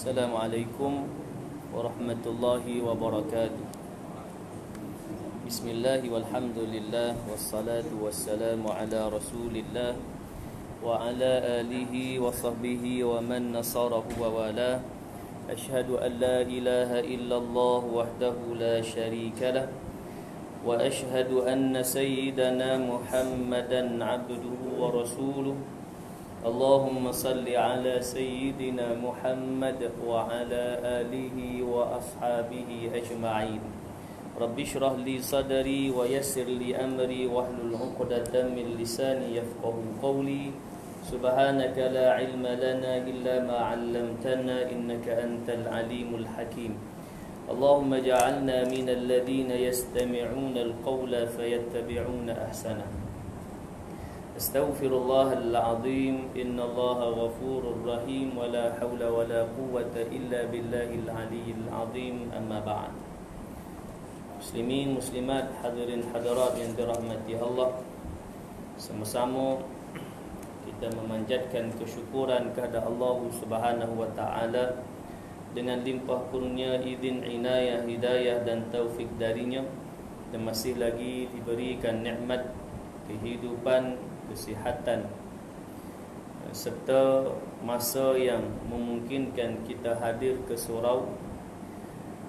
Assalamualaikum warahmatullahi wabarakatuh. Bismillah walhamdulillah wassalatu wassalamu ala rasulillah wa ala alihi wa sahbihi wa man nasarahu wa wala. Ashhadu an la ilaha illallah wahdahu la sharika lah wa ashhadu anna sayyidana Muhammadan abduhu wa rasuluh. Allahumma salli ala sayyidina Muhammad wa ala alihi wa ashabihi ajma'in. Rabbi shrah li sadri wa yassir li amri wahlul 'uqdatam min lisani yafqahu qawli. Subhanaka la ilma lana illa ma 'allamtana innaka antal alimul hakim. Allahumma ja'alna minal ladhina yastami'una al-qawla fayattabi'una ahsana. Astaghfirullahal azim, innallaha ghafurur rahim, wala haula wala quwwata illa billahil aliyyil azim. Amma ba'd. Muslimin muslimat, hadirin hadirat yang dirahmati Allah, sama-sama kita memanjatkan kesyukuran kepada Allah Subhanahu wa taala dengan limpah kurnia, izin, inayah, hidayah dan taufik darinya, dan masih lagi diberikan nikmat kehidupan, kesihatan serta masa yang memungkinkan kita hadir ke surau.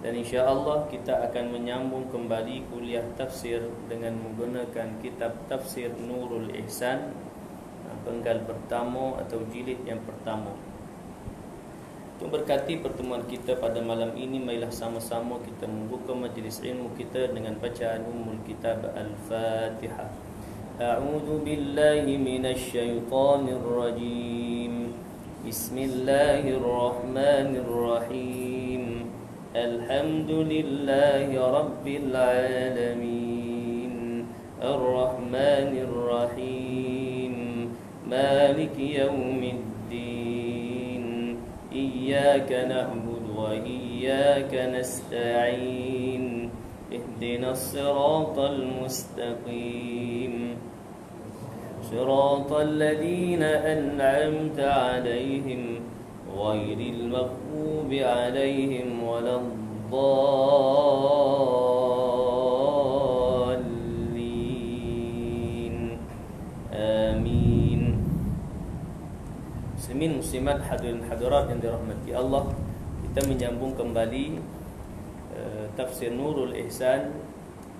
Dan insya-Allah kita akan menyambung kembali kuliah tafsir dengan menggunakan kitab tafsir Nurul Ihsan, penggal pertama atau jilid yang pertama. Untuk berkati pertemuan kita pada malam ini, marilah sama-sama kita membuka majlis ilmu kita dengan bacaan Ummul Kitab Al-Fatihah. أعوذ بالله من الشيطان الرجيم. بسم الله الرحمن الرحيم. الحمد لله رب العالمين. الرحمن الرحيم. مالك يوم الدين. إياك نعبد وإياك نستعين. اهدنا الصراط المستقيم. صراط الذين أنعمت عليهم غير المغضوب عليهم ولا الضالين. آمين. Muslimin muslimat, hadirin hadirat yang dirahmati Allah, kita menyambung kembali tafsir Nurul Ihsan,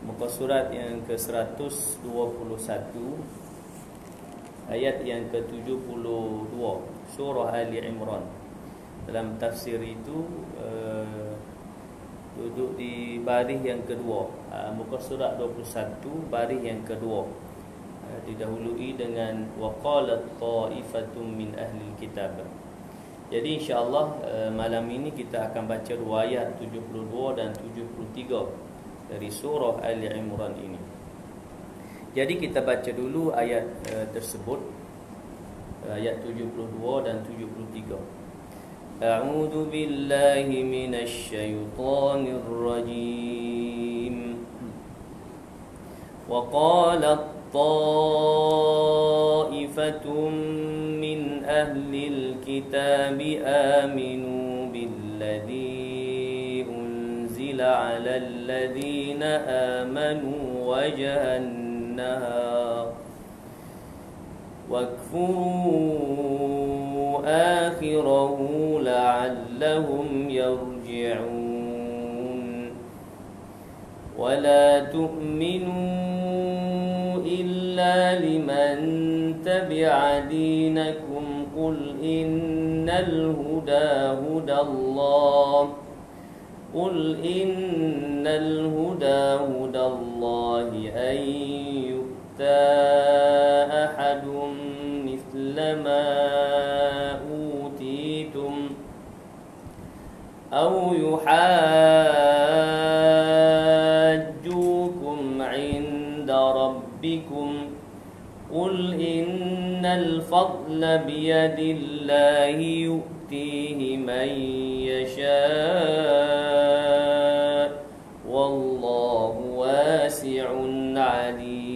muka surat yang ke-121, ayat yang ke-72, surah Ali Imran. Dalam tafsir itu duduk di baris yang kedua, muka surat 21, baris yang kedua, didahului dengan waqalat ta'ifatum min ahli kitab. Jadi insya-Allah malam ini kita akan baca dua ayat 72 dan 73 dari surah Ali Imran ini. Jadi kita baca dulu ayat tersebut, ayat 72 dan 73. A'udzu billahi minasy syaithanir rajim. Wa qalat ta'ifatun min ahlil kitabi aminu billadzi unzila 'alal ladzina amanu wajhan واكفروا آخره لعلهم يرجعون ولا تؤمنوا إلا لمن تبع دينكم قل إن الهدى هدى الله قل إن الهدى هدى الله أن يؤتى أحد مثل ما أوتيتم أو يحاجوكم عند ربكم قل إن الفضل بيد الله يؤتيه من يشاء والله واسع عليم.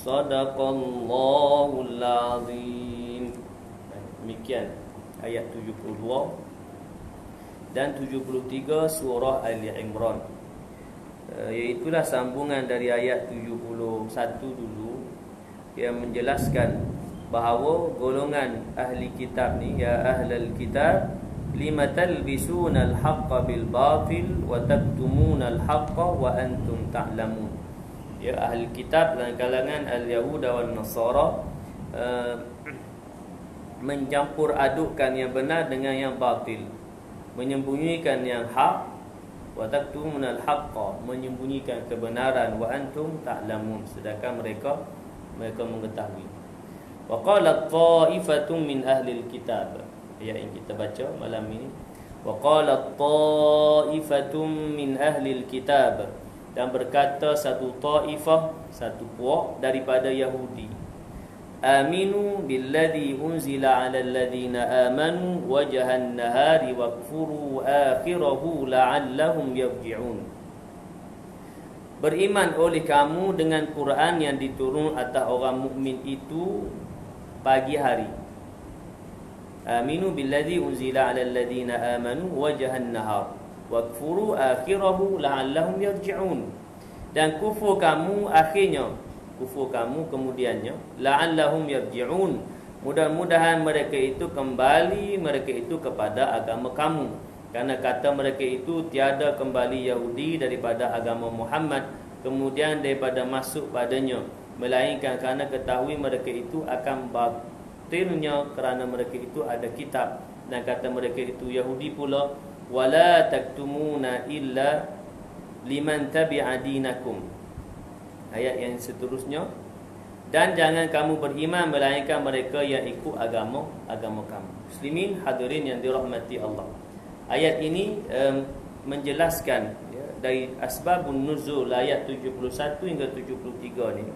Sadaqallahul azim. Demikian ayat 72 dan 73 surah Ali Imran. Iaitulah sambungan dari ayat 71 dulu, yang menjelaskan bahawa golongan ahli kitab ni, ya ahlal kitab lima talbisuna al-haqqa bil batil wa taktumuna al-haqqa wa antum ta'lamun. Ya ahli kitab dan kalangan al-Yahuda wal Nasara mencampur adukkan yang benar dengan yang batil, menyembunyikan yang hak, wa taktumuna al-haqqa, menyembunyikan kebenaran, wa antum ta'lamun, sedangkan mereka mengetahui. Wa qalat ta'ifatun min ahli al-kitab, ayat yang kita baca malam ini. Wa qalat ta'ifatun min ahli al-kitab, dan berkata satu ta'ifah, satu puak daripada Yahudi, aminu billadhi unzila ala alladhina amanu wajhan nahari wakfuru akhirahu la'allahum yarji'un. Beriman oleh kamu dengan Quran yang diturun atas orang mukmin itu pagi hari. Aminu billadhi unzila ala alladhina amanu wajhan nahar wakfuru akhirahu la'allahum yarji'un. Dan kufur kamu akhirnya, kufur kamu kemudiannya, la'allahum yarji'un, mudah-mudahan mereka itu kembali, mereka itu kepada agama kamu. Karena kata mereka itu tiada kembali Yahudi daripada agama Muhammad kemudian daripada masuk padanya, melainkan kerana ketahui mereka itu akan batilnya kerana mereka itu ada kitab. Dan kata mereka itu Yahudi pula, wala taktumuna illa liman tabi'a dinakum. Ayat yang seterusnya, dan jangan kamu beriman melainkan mereka yang ikut agama kamu. Muslimin hadirin yang dirahmati Allah. Ayat ini menjelaskan ya, dari asbabun nuzul ayat 71 hingga 73 ni.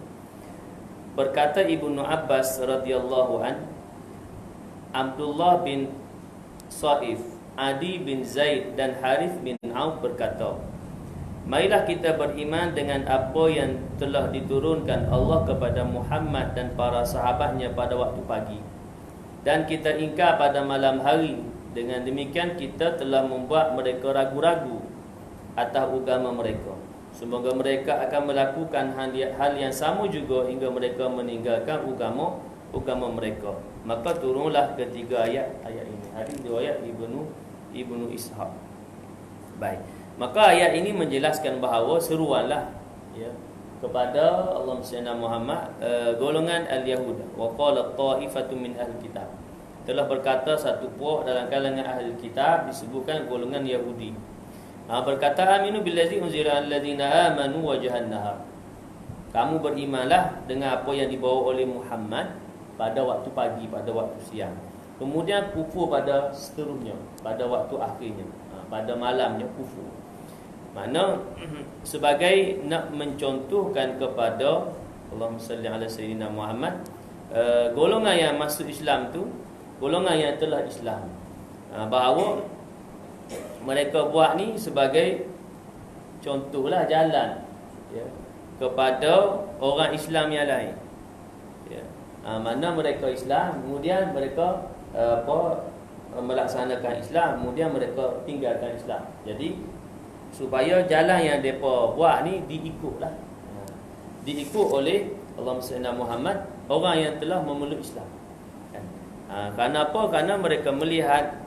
Berkata Ibnu Abbas radhiyallahu an, Abdullah bin Saif, Adi bin Zaid dan Harith bin Auf berkata, marilah kita beriman dengan apa yang telah diturunkan Allah kepada Muhammad dan para sahabatnya pada waktu pagi, dan kita ingkar pada malam hari. Dengan demikian kita telah membuat mereka ragu-ragu atas agama mereka. Semoga mereka akan melakukan hal yang sama juga hingga mereka meninggalkan agama mereka. Maka turunlah ketiga ayat ini. Hadis riwayat Ibnu Ishaq. Baik. Maka ayat ini menjelaskan bahawa seruanlah ya kepada Allah Sayyidina Muhammad golongan al-Yahuda. Wa qala ta'ifatu min al-kitab, telah berkata satu puak dalam kalangan ahli kitab, disebutkan golongan Yahudi. Berkata aminu billazi unzila alladzina amanu wajhan nahar, kamu berimanlah dengan apa yang dibawa oleh Muhammad pada waktu pagi, pada waktu siang. Kemudian kufur pada seterusnya, pada waktu akhirnya, pada malamnya kufur. Makna sebagai nak mencontohkan kepada Allahumma salli ala sayyidina Muhammad, golongan yang masuk Islam tu, golongan yang telah Islam, bahawa mereka buat ni sebagai contohlah jalan ya, kepada orang Islam yang lain ya. Mana mereka Islam, kemudian mereka melaksanakan Islam, kemudian mereka tinggalkan Islam. Jadi supaya jalan yang mereka buat ni diikutlah, diikut oleh Allahumma salli ala Muhammad, orang yang telah memeluk Islam. Kerana apa? Kerana mereka melihat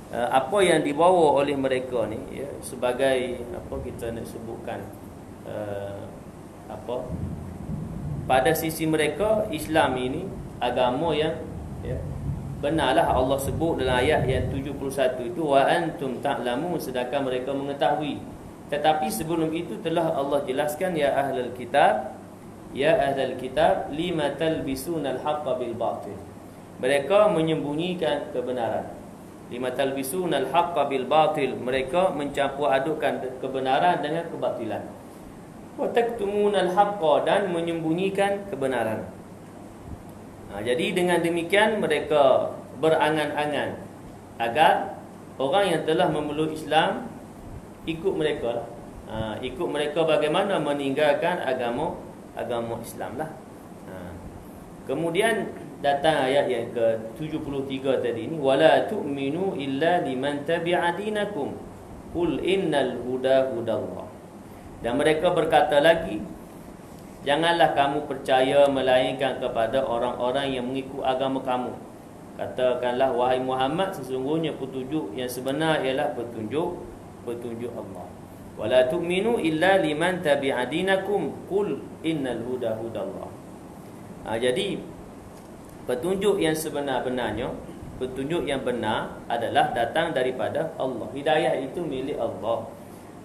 apa yang dibawa oleh mereka ni ya, sebagai apa kita nak sebutkan pada sisi mereka Islam ini agama yang ya, benarlah Allah sebut dalam ayat yang 71 itu, wa antum ta'lamun, sedangkan mereka mengetahui. Tetapi sebelum itu telah Allah jelaskan, ya ahlul kitab, ya ahlul kitab lima talbisunal haqqa bil batil, mereka menyembunyikan kebenaran. Lima talbisunal haqqa bil batil, mereka mencampur adukkan kebenaran dengan kebatilan. Wa taktumunal haqqa, dan menyembunyikan kebenaran. Jadi dengan demikian mereka berangan-angan agar orang yang telah memeluk Islam ikut mereka lah. Ikut mereka bagaimana meninggalkan agama Islam lah. Kemudian datang ayat yang ke-73 tadi ni, wala tu'minu illa liman tabi'a dinakum qul innal huda hudallah. Dan mereka berkata lagi, janganlah kamu percaya melainkan kepada orang-orang yang mengikut agama kamu. Katakanlah, wahai Muhammad, sesungguhnya petunjuk yang sebenar ialah petunjuk Allah. Wala tu'minu illa liman tabi'a dinakum qul innal huda hudallah. Jadi petunjuk yang sebenar-benarnya, petunjuk yang benar adalah datang daripada Allah. Hidayah itu milik Allah.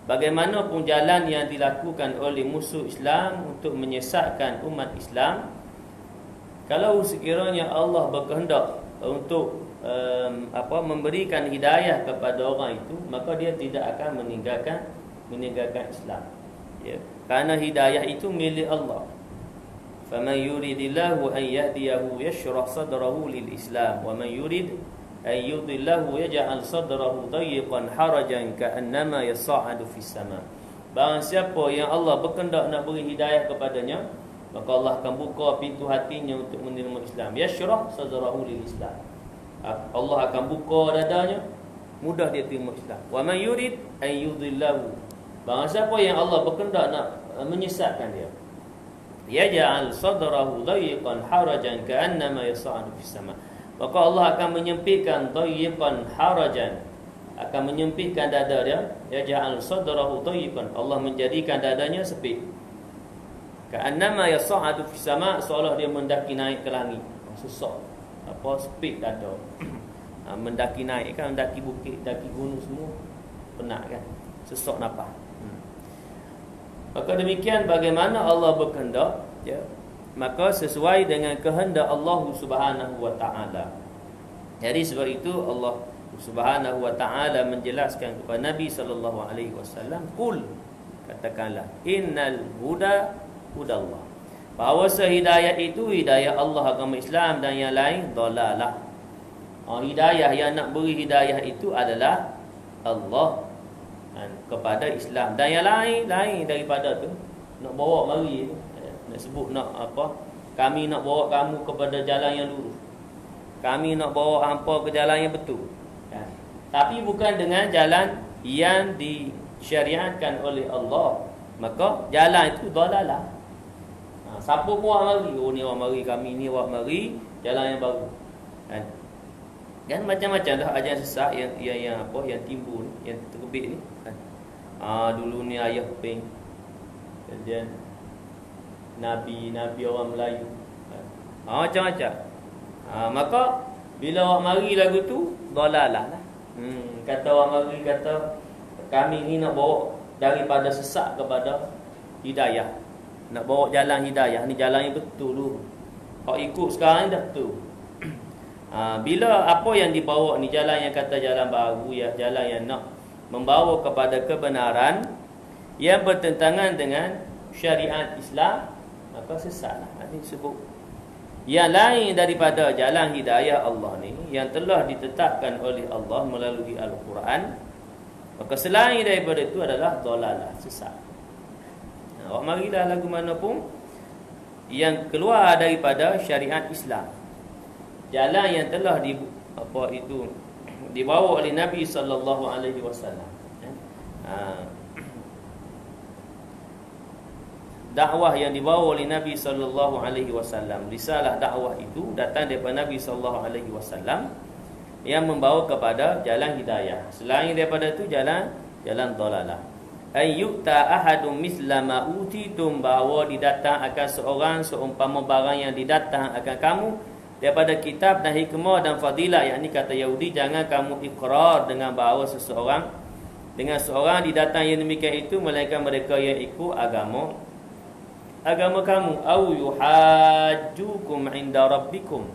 Bagaimanapun jalan yang dilakukan oleh musuh Islam untuk menyesatkan umat Islam, kalau sekiranya Allah berkehendak untuk memberikan hidayah kepada orang itu, maka dia tidak akan meninggalkan Islam. Ya, kerana hidayah itu milik Allah. فَمَنْ يُرِدِ اللَّهُ أَنْ يَهْدِيَهُ يَشْرَحْ صَدْرَهُ لِلْإِسْلَامِ وَمَنْ يُرِدْ أَنْ يُضِلَّهُ يَجْعَلْ صَدْرَهُ ضَيِّقًا حَرَجًا كَأَنَّمَا يَصَّعَّدُ فِي السَّمَاءِ. Barang siapa yang Allah berkehendak nak beri hidayah kepadanya, maka Allah akan buka pintu hatinya untuk menerima Islam. Yashrah sadrahu lil-Islam. Allah akan buka dadanya, mudah dia terima Islam. Wa man yurid an yudhillahu. Barang siapa yang Allah berkehendak nak menyesatkan dia, yaj'al sadrahu dayiqan harajan ka'annama yas'adu fis sama. Maka Allah akan menyempitkan dayiqan harajan, akan menyempitkan dada dia. Yaj'al sadrahu dayiqan, Allah menjadikan dadanya sempit. Ka'annama yas'adu fis sama, seolah dia mendaki naik ke langit. Susah. Sempit dada. Mendaki naik kan, mendaki bukit, mendaki gunung semua penat kan, sesak nafas. Maka demikian bagaimana Allah berkehendak, ya, maka sesuai dengan kehendak Allah Subhanahu wa taala. Jadi sebab itu Allah Subhanahu wa taala menjelaskan kepada Nabi sallallahu alaihi wasallam, qul, katakanlah, innal huda hudallah, bahawa hidayah itu hidayah Allah, agama Islam, dan yang lain dalalah. Hidayah yang nak beri hidayah itu adalah Allah kepada Islam, dan yang lain daripada tu nak bawa mari tu, nak sebut nak apa, kami nak bawa kamu kepada jalan yang lurus, kami nak bawa hangpa ke jalan yang betul kan? Tapi bukan dengan jalan yang disyariatkan oleh Allah, maka jalan itu dalalah. Siapa buat mari, oh ni awak mari, kami ni awak mari jalan yang baru kan? Dan macam-macam dah ajaran sesat yang apa, yang timbul, yang terbit ni kan. Dulu ni ayah peng, kemudian nabi orang Melayu kan? Macam-macam. Maka bila awak mari lagu tu dalalah lah. Kata awak mari, kata kami ni nak bawa daripada sesat kepada hidayah, nak bawa jalan hidayah ni, jalan yang betul dulu. Kau ikut sekarang ni dah betul. Bila apa yang dibawa ni jalan yang kata jalan baru, ya, jalan yang nak membawa kepada kebenaran yang bertentangan dengan syariat Islam, maka sesatlah. Ini sebut yang lain daripada jalan hidayah Allah ni yang telah ditetapkan oleh Allah melalui Al-Quran, maka selain daripada itu adalah dalalah, sesat. Awak marilah lagu mana pun yang keluar daripada syariat Islam, jalan yang telah dibawa oleh Nabi sallallahu alaihi wasallam. Dakwah yang dibawa oleh Nabi sallallahu alaihi wasallam, risalah dakwah itu datang daripada Nabi sallallahu alaihi wasallam yang membawa kepada jalan hidayah. Selain daripada itu jalan dalalah. Ayyuta ahadum misla ma utitum, bahawa didatang akan seorang seumpama barang yang didatang akan kamu daripada kitab dan hikmah dan fadilah. Yakni kata Yahudi, jangan kamu ikrar dengan bahawa seorang didatang yang demikian itu melainkan mereka yang ikut agama kamu. Au yuhajjukum inda rabbikum,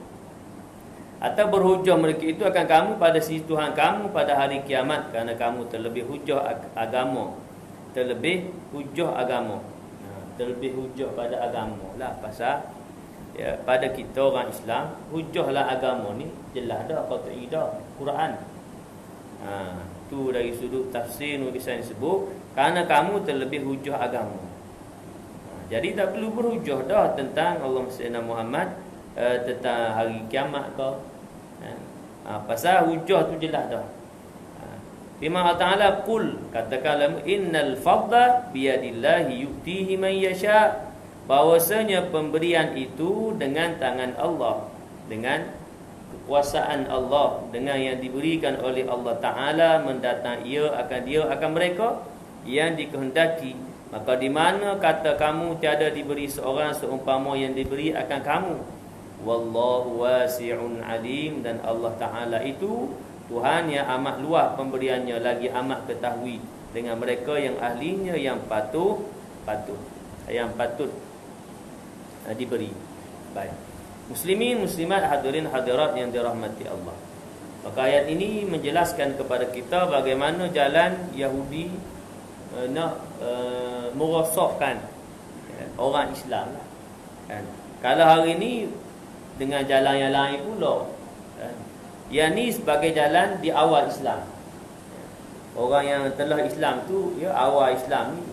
atau berhujah mereka itu akan kamu pada sisi Tuhan kamu pada hari kiamat, kerana kamu terlebih hujah agama, terlebih hujah pada agama lah. Pasal ya, pada kita orang Islam, hujahlah agama ni jelas dah, qat'i dah, Quran. Tu dari sudut tafsir nulisan sebut, kerana kamu terlebih hujah agama. Jadi tak perlu berhujah dah tentang Allah Muhammad tentang hari kiamat ke. Pasal hujah tu jelas dah. Firman Allah Ta'ala, qul, katakanlah, innal fadla biyadillahi yu'tihi man yasha, bahwasanya pemberian itu dengan tangan Allah, dengan kekuasaan Allah, dengan yang diberikan oleh Allah Ta'ala, mendatang dia akan mereka yang dikehendaki. Maka di mana kata kamu tiada diberi seorang seumpama yang diberi akan kamu. Wallahu wasi'un alim, dan Allah Ta'ala itu Tuhan yang amat luas pemberiannya, lagi amat ketahui dengan mereka yang ahlinya, yang patut diberi. Baik. Muslimin, muslimat, hadirin hadirat yang dirahmati Allah. Maka ayat ini menjelaskan kepada kita bagaimana jalan Yahudi nak merosakkan orang Islam kan. Kalau hari ini dengan jalan yang lain pula kan. Yang ni sebagai jalan di awal Islam. Orang yang telah Islam tu, ya, awal Islam ni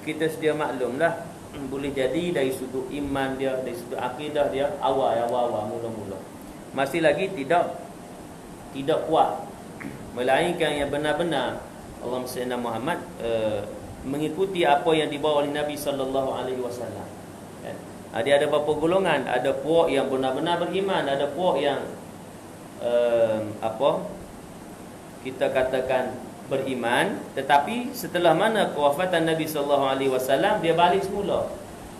kita sedia maklumlah, boleh jadi dari sudut iman dia, dari sudut akidah dia, awal mula-mula masih lagi tidak kuat, melainkan yang benar-benar Allahumma salli ala Muhammad mengikuti apa yang dibawa oleh Nabi sallallahu alaihi wasallam. Ada beberapa golongan, ada puak yang benar-benar beriman, ada puak yang kita katakan beriman, tetapi setelah mana kewafatan Nabi sallallahu alaihi wasallam dia balik semula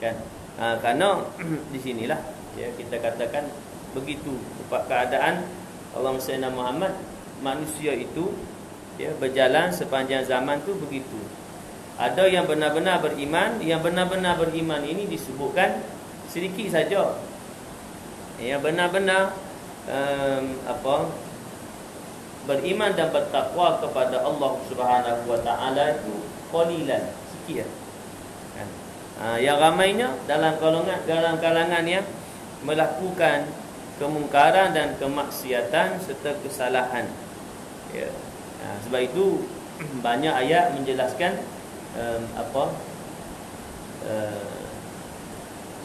kan. Kerana di sinilah ya kita katakan begitu keadaan Allahumma salli ala Muhammad, manusia itu ya berjalan sepanjang zaman tu begitu. Ada yang benar-benar beriman, yang benar-benar beriman ini disebutkan sedikit saja. Yang benar-benar beriman dan bertakwa kepada Allah Subhanahu wa taala itu qalilan, sikit kan. Yang ramainya dalam kalangan yang melakukan kemungkaran dan kemaksiatan serta kesalahan ya. Sebab itu banyak ayat menjelaskan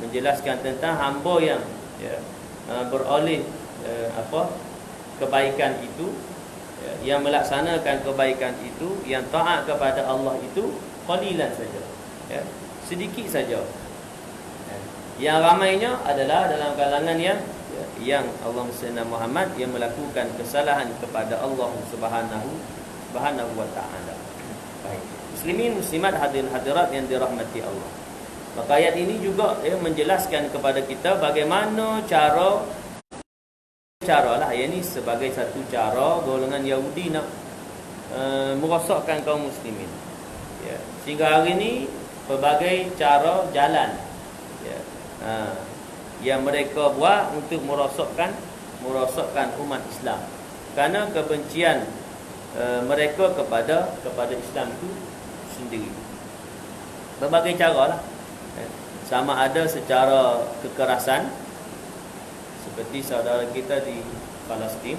menjelaskan tentang hamba yang ya, beroleh kebaikan itu, yang melaksanakan kebaikan itu, yang taat kepada Allah itu qalilan saja ya, sedikit saja. Yang ramainya adalah dalam kalangan yang Allahumma salli ala Muhammad, yang melakukan kesalahan kepada Allah Subhanahu wa taala. Baik. Muslimin, muslimat, hadirin hadirat yang dirahmati Allah. Maka ayat ini juga menjelaskan kepada kita bagaimana cara lah, ini sebagai satu cara golongan Yahudi nak merosakkan kaum muslimin ya. Sehingga hari ini pelbagai cara jalan ya, yang mereka buat untuk merosakkan umat Islam, kerana kebencian mereka kepada Islam itu sendiri. Berbagai cara lah, sama ada secara kekerasan seperti saudara kita di Palestin,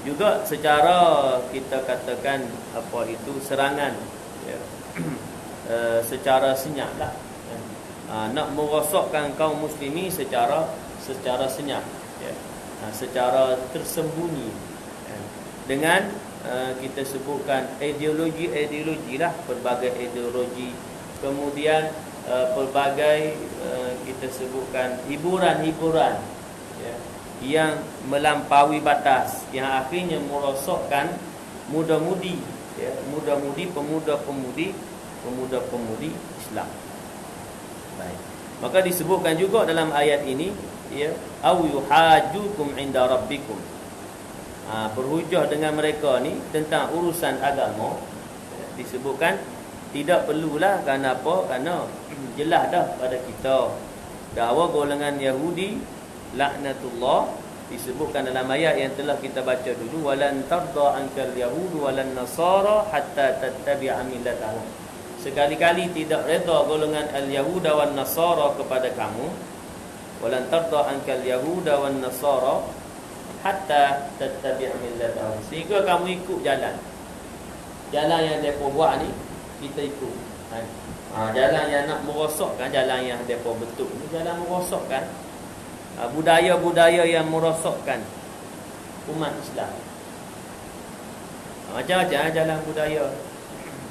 juga secara kita katakan serangan ya, secara senyap lah ya. Nak merosakkan kaum muslimin secara senyap ya. Secara tersembunyi ya. Dengan kita sebutkan ideologi lah, pelbagai ideologi, kemudian pelbagai kita sebutkan hiburan ya, yang melampaui batas, yang akhirnya merosakkan muda-mudi ya, pemuda-pemudi Islam. Baik. Maka disebutkan juga dalam ayat ini ya, au yuhajukum inda rabbikum, berhujah dengan mereka ni tentang urusan agama ya, disebutkan tidak perlulah. Kerana apa? Kerana jelas dah pada kita bahawa golongan Yahudi laknatullah disebutkan dalam ayat yang telah kita baca dulu, walan tarda ankal yahud walan nasara hatta tattabi'a millatahum. Sekali-kali tidak redha golongan al-yahud wan nasara kepada kamu, walan tarda ankal yahud wan nasara hatta tattabi'a millatahum, sehingga kamu ikut jalan yang mereka buat ni, kita ikut jalan yang nak merosakkan, jalan yang mereka betul ni, jalan merosakkan. budaya-budaya yang merosakkan umat Islam. Macam-macam jalan budaya,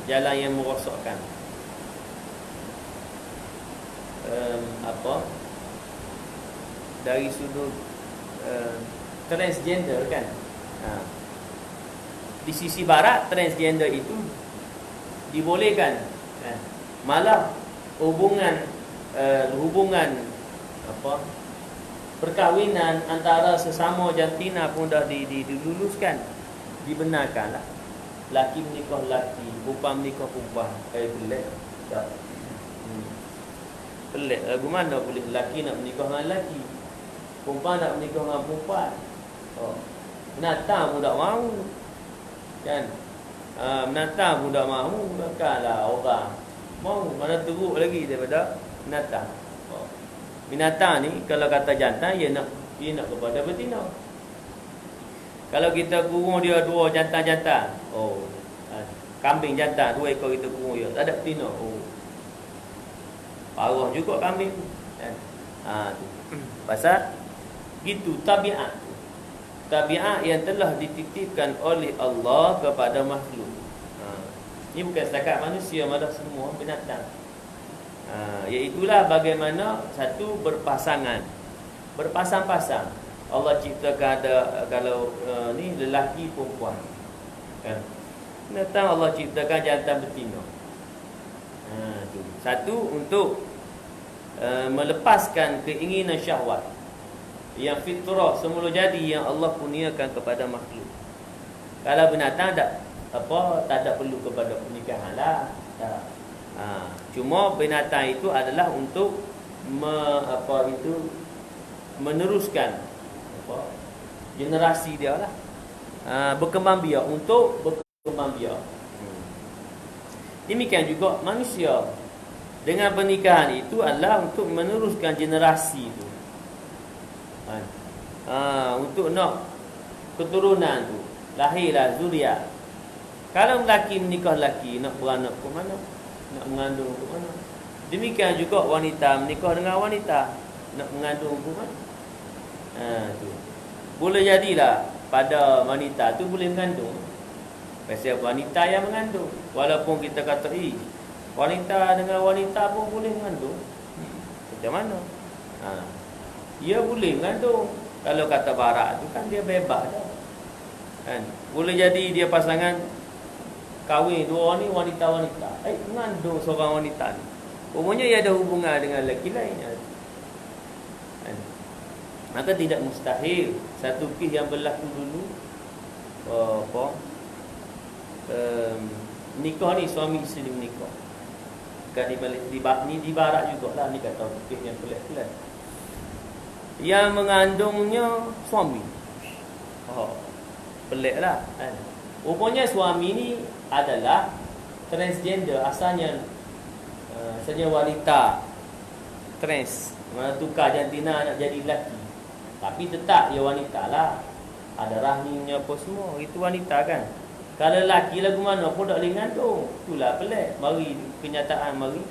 jalan yang merosakkan dari sudut transgender kan. Di sisi barat transgender itu dibolehkan kan? Malah hubungan perkahwinan antara sesama jantina pun dah diluluskan, dibenarkan lah. Laki menikah laki, perempuan menikah perempuan. Pelik tak? Pelik lagu mana boleh laki nak menikah dengan laki, perempuan nak menikah dengan perempuan. Binatang pun tak mahu kan. Binatang pun tak mahu, takkanlah orang mahu. Mana teruk lagi daripada binatang. Binatang ni kalau kata jantan, dia nak kepada betina. Kalau kita kurung dia dua jantan-jantan, kambing jantan dua ekor kita kurung dia, tak ada betina. Parah juga kambing kan. Tu. Pasal gitu tabiat. Tabiat yang telah dititipkan oleh Allah kepada makhluk. Ini bukan setakat manusia, malah semua binatang. Iaitulah bagaimana satu berpasangan, berpasang-pasang. Allah ciptakan ada kalau ni lelaki perempuan kan. Binatang Allah ciptakan jantan betina. Tu. Satu untuk melepaskan keinginan syahwat yang fitrah semula jadi yang Allah kurniakan kepada makhluk. Kalau binatang tak ada perlu kepada pernikahan lah. Cuma binatang itu adalah untuk meneruskan generasi dia lah. Berkembang biak, untuk berkembang biak. Demikian juga manusia. Dengan pernikahan itu adalah untuk meneruskan generasi itu. Untuk nak keturunan tu, lahirlah zuriat. Kalau lelaki menikah lelaki, nak beranak ke mana? Nak mengandung ke mana? Demikian juga wanita menikah dengan wanita, nak mengandung ke mana? Tu. Boleh jadilah pada wanita tu boleh mengandung. Pasal wanita yang mengandung. Walaupun kita kata wanita dengan wanita pun boleh mengandung. Macam mana? Dia boleh mengandung. Kalau kata barat tu kan dia bebas dah. Kan? Boleh jadi dia pasangan kahwin dua ni wanita-wanita. Mengandung seorang wanita ni. Umumnya ia ada hubungan dengan lelaki lain. Kan? Maka tidak mustahil satu kes yang berlaku dulu nikah ni suami isteri menikah. Kan di barat jugalah ni kata kes yang pelik-pelik. Yang mengandungnya suami. Peliklah kan. Rupanya suami ni adalah transgender, asalnya wanita trans, mana tukar jantina nak jadi lelaki. Tapi tetap dia wanita lah, ada rahimnya apa semua, itu wanita kan. Kalau lelaki lagu mana pun tak boleh mengandung. Itulah pelik. Mari kenyataan, mari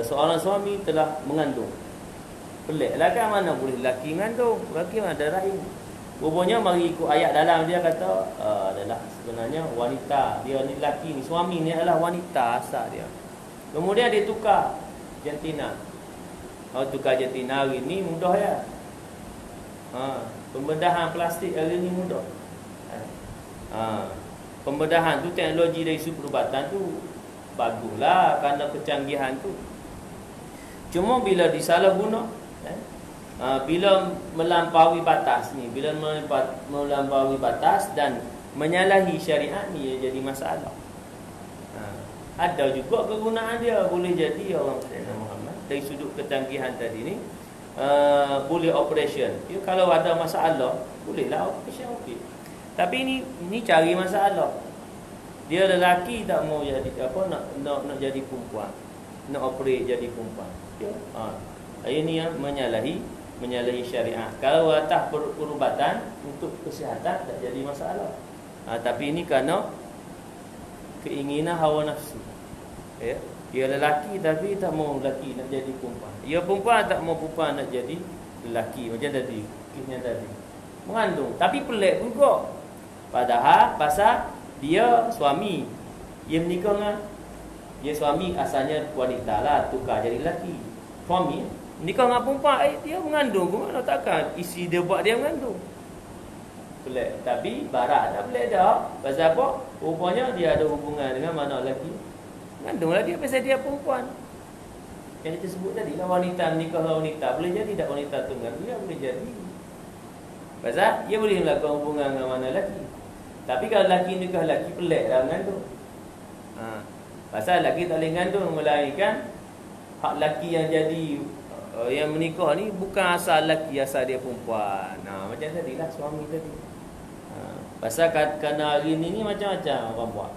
seorang suami telah mengandung. Peliklah kan, mana boleh lelaki mengandung. Lelaki mana ada rahim. Rupanya mari ikut ayat dalam, dia kata adalah sebenarnya wanita. Dia ni lelaki ni, suami ni adalah wanita asal dia. Kemudian dia tukar jantina. Tukar jantina hari ni mudah ya. Pembedahan plastik hari ni mudah. Pembedahan tu, teknologi dari sudut perubatan tu baguslah kerana kecanggihan tu. Cuma bila disalahguna, bila melampaui batas ni, bila melampaui batas dan menyalahi syariat ni, ia jadi masalah. Ada juga kegunaan dia. Boleh jadi orang Sayyidina Muhammad dari sudut kecanggihan tadi ni boleh operation. Dia kalau ada masalah, bolehlah operation okey. Tapi ini cari masalah. Dia lelaki tak mau jadi nak jadi perempuan. Nak operate jadi perempuan. Ini yang menyalahi syariat. Kalau atas perubatan untuk kesihatan tak jadi masalah. Tapi ini kerana keinginan hawa nafsu. Ya. Dia lelaki tapi tak mau lelaki nak jadi perempuan. Dia perempuan tak mau perempuan nak jadi lelaki macam tadi, kisnya tadi. Mengandung, tapi pelik juga. Padahal pasal dia suami, dia menikah dengan dia suami asalnya wanita lah, tukar jadi lelaki. Suami nikah dengan perempuan, dia mengandung ke mana, takkan isi dia buat dia mengandung. Pelik. Tapi barat tak pelik dah. Pasal apa? Rupanya dia ada hubungan dengan mana lelaki. Mengandunglah dia pasal dia perempuan. Yang kita sebut tadi lah, wanita menikah dengan wanita. Boleh jadi tak wanita tu mengandung? Ya, boleh jadi. Pasal dia boleh melakukan hubungan dengan mana lelaki. Tapi kalau lelaki nikah lelaki, pelik dah mengandung. Pasal lelaki tak boleh mengandung, melainkan hak lelaki yang jadi yang menikah ni bukan asal lelaki, asal dia perempuan. Macam tadi lah suami tadi. Pasal kerana hari ni macam-macam orang buat.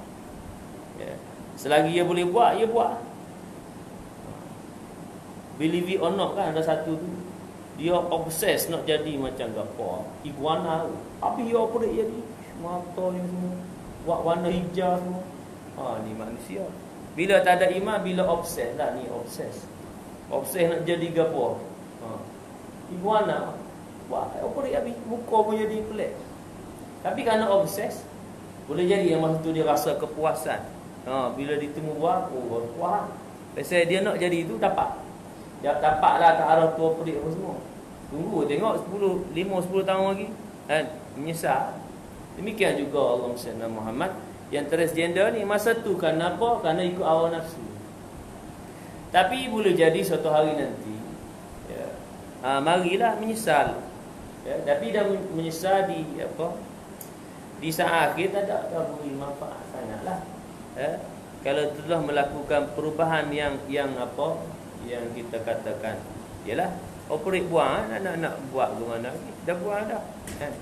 Selagi dia boleh buat, dia buat. Believe it or not kan, ada satu tu dia obses nak jadi macam gapo, iguana tu. Habis dia operate jadi mata ni semua buat warna hijau semua. Ni manusia. Bila tak ada iman, bila obses lah ni, obses nak jadi gapo. Iguana buat operate habis muka pun jadi pelik. Tapi kerana obses, boleh jadi yang masa tu dia rasa kepuasan. Bila ditemu buat, puas. Pasal dia nak jadi itu dapat. Dia dapatlah ke arah tu operate apa semua. Tunggu tengok 5-10 tahun lagi kan, menyesal. Demikian juga Allah SWT Muhammad yang transgender ni masa tu kenapa? Kerana ikut hawa nafsu. Tapi boleh jadi suatu hari nanti marilah menyesal. Tapi dah menyesal di saat akhir tak ada beri manfaat sangatlah. Kalau telah melakukan perubahan yang kita katakan ialah operate buang, nak buat ke mana lagi, dah buang dah kan.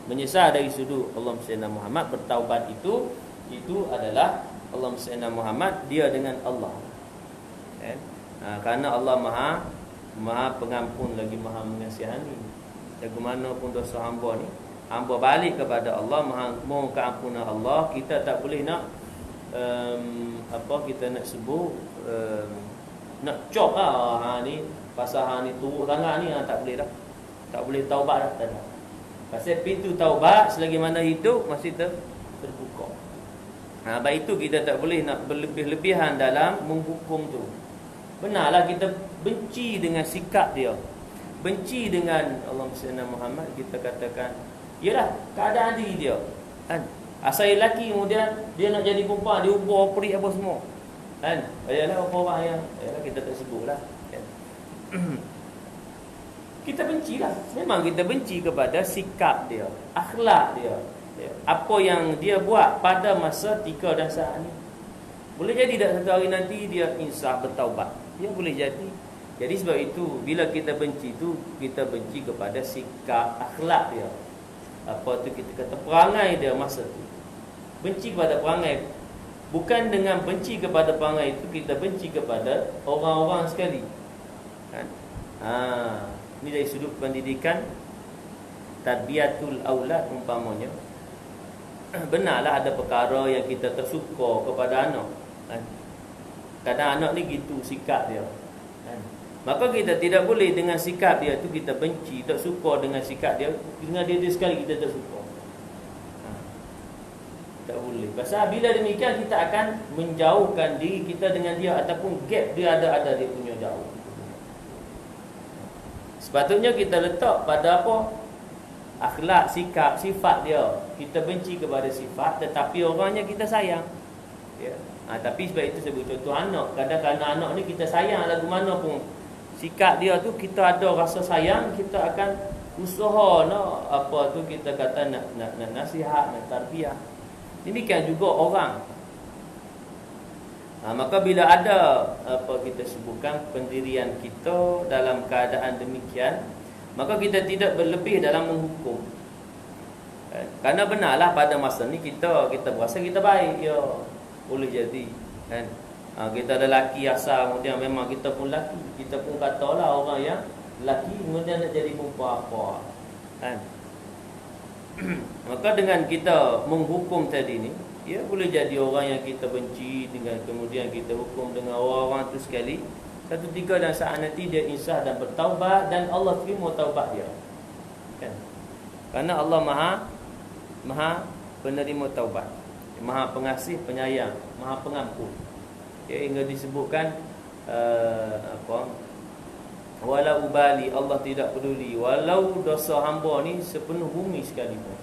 Menyesal dari sudut Allah SWT Muhammad, bertaubat itu adalah Allah SWT Muhammad dia dengan Allah kan. Kerana Allah Maha pengampun lagi Maha mengasihani. Bagaimanapun dosa hamba ni, hamba balik kepada Allah, mohon keampunan Allah. Kita tak boleh nak kita nak sebut nak cop lah ni pasal ni turut sangat ni, tak boleh dah. Tak boleh taubat dah, tak ada. Pasal pintu taubat selagi mana hidup masih terbuka. Baik itu kita tak boleh nak berlebih-lebihan dalam menghukum tu. Benarlah kita benci dengan sikap dia, benci dengan Allah SWT Muhammad, kita katakan yalah keadaan diri dia kan. Asal lelaki kemudian dia nak jadi perempuan, dia ubah operate apa semua kan. Yalah orang yang kita tak sebutlah kan. Kita bencilah. Memang kita benci kepada sikap dia, akhlak dia, apa yang dia buat pada masa tika dan saat ni. Boleh jadi tak satu hari nanti dia insaf bertaubat. Dia boleh jadi. Jadi sebab itu bila kita benci tu, kita benci kepada sikap akhlak dia. Apa tu kita kata perangai dia masa tu. Benci kepada perangai. Bukan dengan benci kepada perangai itu kita benci kepada orang-orang sekali. Kan? Ini dari sudut pendidikan tarbiyatul aulad umpamanya. Benarlah ada perkara yang kita tersuka kepada anak kan? Kadang anak ni gitu sikap dia kan? Maka kita tidak boleh dengan sikap dia tu kita benci, tak suka dengan sikap dia. Dengan dia sekali kita tak suka, tak boleh. Pasal bila demikian kita akan menjauhkan diri kita dengan dia, ataupun gap dia ada dia punya jauh. Sepatutnya kita letak pada apa? Akhlak, sikap, sifat dia. Kita benci kepada sifat, tetapi orangnya kita sayang. Tapi sebab itu saya beri contoh anak. Kadang-kadang anak ni kita sayang lagu mana pun, sikap dia tu kita ada rasa sayang, kita akan usaha nak kita kata nak nasihat, nak tarbiyah. Demikian juga orang. Maka bila ada kita sebutkan pendirian kita dalam keadaan demikian, maka kita tidak berlebih dalam menghukum. Karena benarlah pada masa ni kita berasa kita baik, ya boleh jadi kan. Kita ada lelaki asal, kemudian memang kita pun lelaki, kita pun katalah orang yang lelaki kemudian nak jadi perempuan apa kan. Maka dengan kita menghukum tadi ni, boleh jadi orang yang kita benci dengan kemudian kita hukum dengan orang-orang tu sekali, Satu tiga dan saat nanti dia insaf dan bertaubat, dan Allah terima taubat dia. Kan? Karena Allah Maha penerima taubat, Maha pengasih, penyayang, Maha pengampun. Ya, hingga disebutkan walau ubali, Allah tidak peduli walau dosa hamba ni sepenuh bumi sekalipun.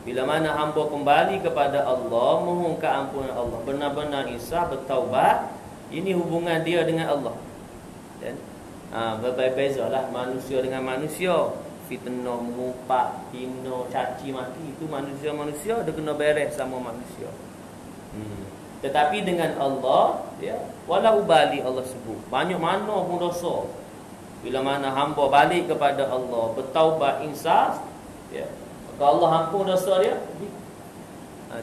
Bila mana hamba kembali kepada Allah, mohon keampunan Allah, benar-benar insaf, bertaubat, ini hubungan dia dengan Allah. Dan berbeza-bezalah manusia dengan manusia. Fitnah, mupak, hina, caci maki, itu manusia-manusia dia kena beres sama manusia. Tetapi dengan Allah, ya, walau ubali Allah sebut, banyak mana pun dosa, bila mana hamba balik kepada Allah, bertaubat, insaf, ya, maka Allah ampun dosa dia.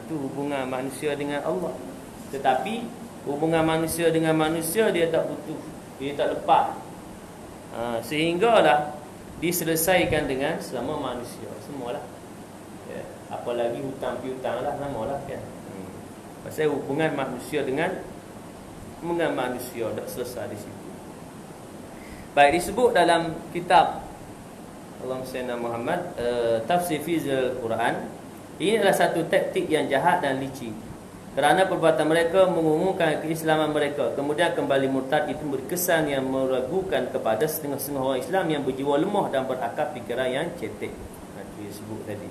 Itu hubungan manusia dengan Allah. Tetapi hubungan manusia dengan manusia dia tak putus, dia tak lepas. Sehinggalah diselesaikan dengan sama manusia semualah. Ya, apalagi hutang piutang lah namalah kan. Pasal hubungan manusia dengan manusia dah selesai di situ. Baik, disebut dalam kitab Allahumma salli Muhammad, tafsir Fizul Quran, ini adalah satu taktik yang jahat dan licik. Kerana perbuatan mereka mengumumkan keislaman mereka, kemudian kembali murtad, itu berkesan yang meragukan kepada setengah-setengah orang Islam yang berjiwa lemah dan berakal fikiran yang cetek. Itu yang sebut tadi.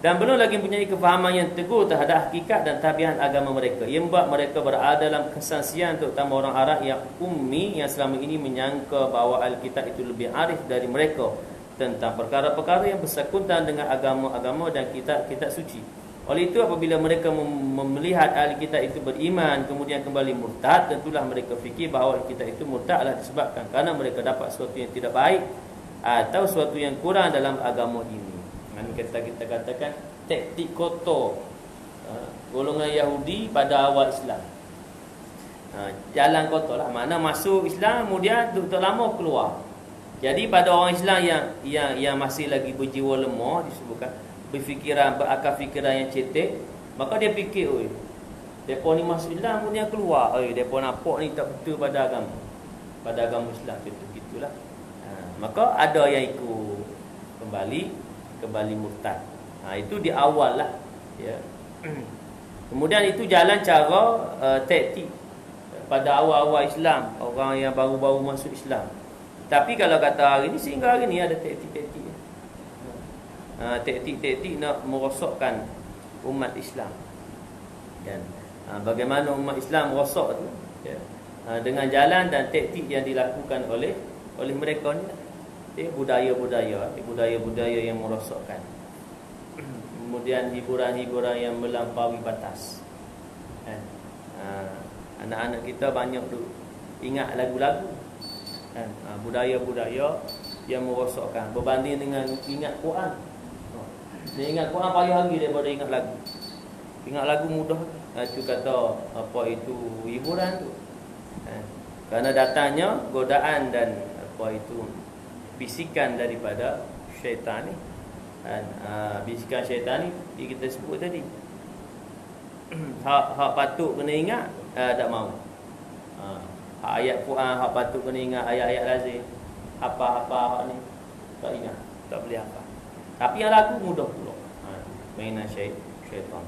Dan belum lagi mempunyai kefahaman yang teguh terhadap hakikat dan tabiat agama mereka. Ia membuat mereka berada dalam kesangsian, terutama orang Arab yang ummi, yang selama ini menyangka bahawa Alkitab itu lebih arif dari mereka tentang perkara-perkara yang bersangkutan dengan agama-agama dan kitab-kitab suci. Oleh itu, apabila mereka melihat ahli kitab itu beriman kemudian kembali murtad, tentulah mereka fikir bahawa ahli kitab itu murtad adalah disebabkan kerana mereka dapat sesuatu yang tidak baik atau sesuatu yang kurang dalam agama ini. Ini kita katakan taktik kotor golongan Yahudi pada awal Islam. Jalan kotor lah, mana masuk Islam kemudian tak lama keluar. Jadi pada orang Islam yang masih lagi berjiwa lemah, disebutkan berfikiran, berakal fikiran yang cetek, maka dia fikir, oi, depa ni masuk Islam kemudian keluar, oi, depa nampak ni tak betul pada agama Islam, contoh gitulah. Maka ada yang ikut kembali murtad. Itu di awal lah, ya. Kemudian itu jalan cara taktik pada awal-awal Islam, orang yang baru-baru masuk Islam. Tapi kalau kata hari ni, sehingga hari ni ada taktik-taktik, taktik-taktik nak merosakkan umat Islam. Dan bagaimana umat Islam rosak tu, ya, dengan jalan dan taktik yang dilakukan oleh mereka ni, ya, budaya-budaya yang merosakkan. Kemudian hiburan-hiburan yang melampaui batas. Anak-anak kita banyak tu ingat lagu-lagu, budaya-budaya yang merosakkan berbanding dengan ingat Quran. Dia ingat Quran payah lagi daripada ingat lagu. Ingat lagu mudah. Itu kata apa itu hiburan tu. Kerana datangnya godaan dan apa itu bisikan daripada syaitan ni. Bisikan syaitan ni kita sebut tadi. Hak patut kena ingat, tak mau. Ayat Quran hak patut kena ingat, ayat-ayat lazim. Apa-apa hak ni tak ingat, tak boleh apa. Tapi yang lagu mudah pula. Mainan syaitan.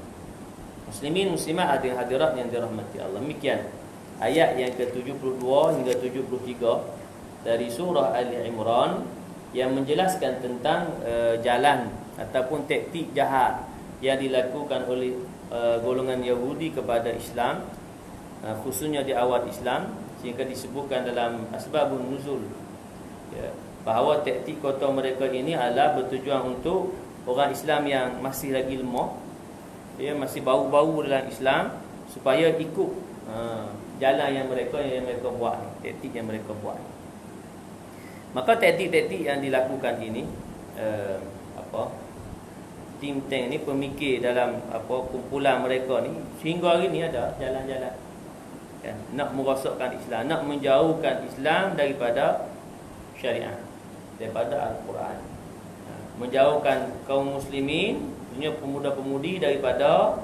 Muslimin muslimat hadirin hadirat yang dirahmati Allah. Demikian ayat yang ke-72 hingga 73 dari surah Ali Imran yang menjelaskan tentang jalan ataupun taktik jahat yang dilakukan oleh golongan Yahudi kepada Islam, khususnya di awal Islam, sehingga disebutkan dalam asbabun nuzul, ya, bahawa taktik kotor mereka ini adalah bertujuan untuk orang Islam yang masih lagi lemah, ya, masih bau-bau dalam Islam, supaya ikut jalan yang mereka buat, taktik yang mereka buat. Maka taktik-taktik yang dilakukan ini, think tank ni, pemikir dalam kumpulan mereka ni, sehingga hari ni ada jalan-jalan, ya, nak merosakkan Islam, nak menjauhkan Islam daripada syariat, daripada Al-Quran, menjauhkan kaum muslimin, punya pemuda-pemudi daripada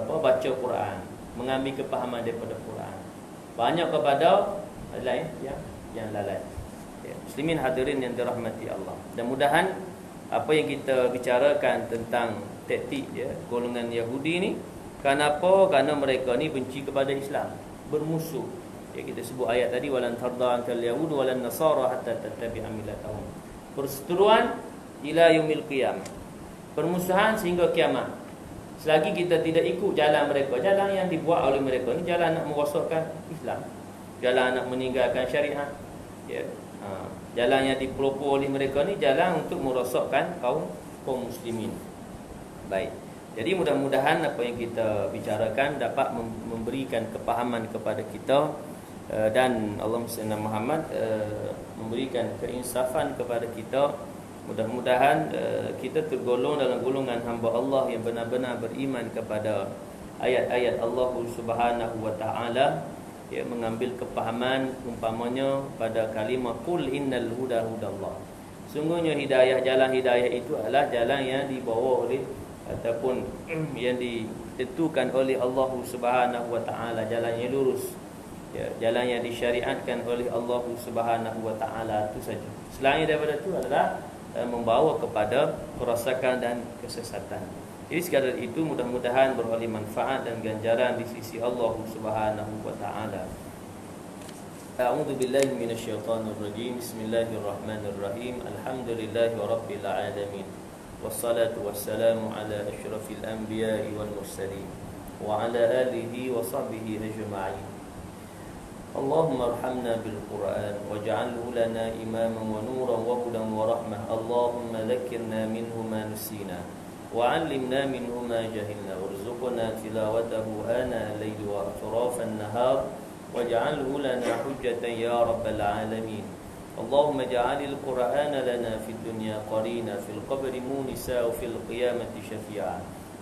baca Quran, mengambil kepahaman daripada Quran. banyak kepada lain yang lalai. Ya, muslimin hadirin yang dirahmati Allah. Dan mudahan apa yang kita bicarakan tentang taktik golongan Yahudi ni, kenapa? Kerana mereka ni benci kepada Islam, bermusuh. Kita sebut ayat tadi, walan tarda ankal yahud walan nasara hatta tattabi'a millatahum. Perseteruan ila yaumil qiyamah. Permusuhan sehingga kiamat. Selagi kita tidak ikut jalan mereka, jalan yang dibuat oleh mereka ni jalan nak merosakkan Islam, jalan nak meninggalkan syariat. Jalan yang dipelopor oleh mereka ni jalan untuk merosakkan kaum muslimin. Baik. Jadi mudah-mudahan apa yang kita bicarakan dapat memberikan kepahaman kepada kita, dan Allah SWT Muhammad memberikan keinsafan kepada kita. Mudah-mudahan kita tergolong dalam golongan hamba Allah yang benar-benar beriman kepada ayat-ayat Allah Subhanahu wa taala, mengambil kepahaman umpamanya pada kalimah qul innal huda hudallah. Sungguhnya jalan hidayah itu adalah jalan yang dibawa oleh ataupun yang ditentukan oleh Allah Subhanahu wa taala, jalan yang lurus. Jalan yang disyariatkan oleh Allah Subhanahu wa taala itu saja. Selain daripada itu adalah membawa kepada kerosakan dan kesesatan. Jadi sekadar itu mudah-mudahan beroleh manfaat dan ganjaran di sisi Allah Subhanahu wa taala. A'udzu billahi minasyaitonir rajim. Bismillahirrahmanirrahim. Alhamdulillahi rabbil alamin. Wassalatu wassalamu ala asyrafil anbiya'i wal mursalin wa ala alihi wa sahbihi ajma'in. اللهم ارحمنا بالقرآن واجعله لنا إماما ونورا وهدى ورحمة. اللهم ذكرنا منه ما نسينا وعلمنا منه ما جهلنا وارزقنا تلاوته آناء الليل وأطراف النهار واجعله لنا حجة يا رب العالمين. اللهم اجعل القرآن لنا في الدنيا قرينا، في القبر مونسا، وفي القيامة شفيعا،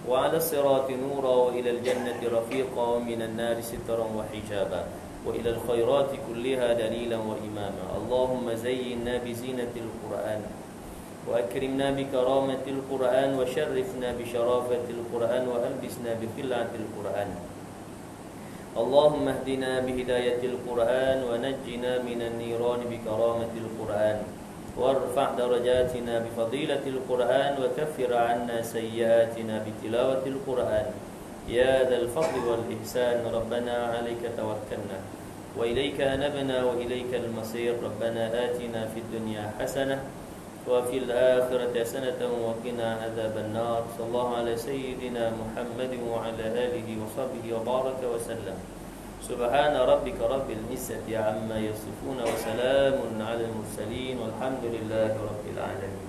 وعلى الصراط نورا، وإلى الجنة رفيقا، ومن النار سترا وحجابا، وإلى الخيرات كلها دليلا وإماما. اللهم زينا بزينة القرآن وأكرمنا بكرامة القرآن وشرفنا بشرافة القرآن وألبسنا بخلعة القرآن. اللهم اهدنا بهداية القرآن ونجنا من النيران بكرامة القرآن وارفع درجاتنا بفضيلة القرآن وكفر عنا سيئاتنا بتلاوة القرآن يا ذا الفضل والإحسان. ربنا عليك توكلنا وإليك أنبنا وإليك المصير. ربنا آتنا في الدنيا حسنة وفي الآخرة حسنة وقنا عذاب النار. صلى الله على سيدنا محمد وعلى آله وصحبه وبارك وسلم. سبحان ربك رب العزة عما يصفون وسلام على المرسلين والحمد لله رب العالمين.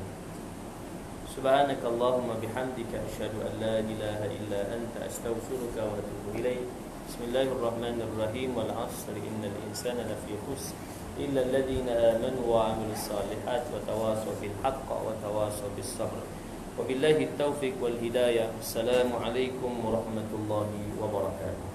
سبحانك اللهم بحمدك أشهد أن لا إله إلا أنت أستغفرك وأتوب إليك. بسم الله الرحمن الرحيم. والعصر إن الإنسان لفي خسر إلا الذين آمنوا وعملوا الصالحات وتواصوا بالحق وتواصوا بالصبر. وبالله التوفيق والهداية. السلام عليكم ورحمة الله وبركاته.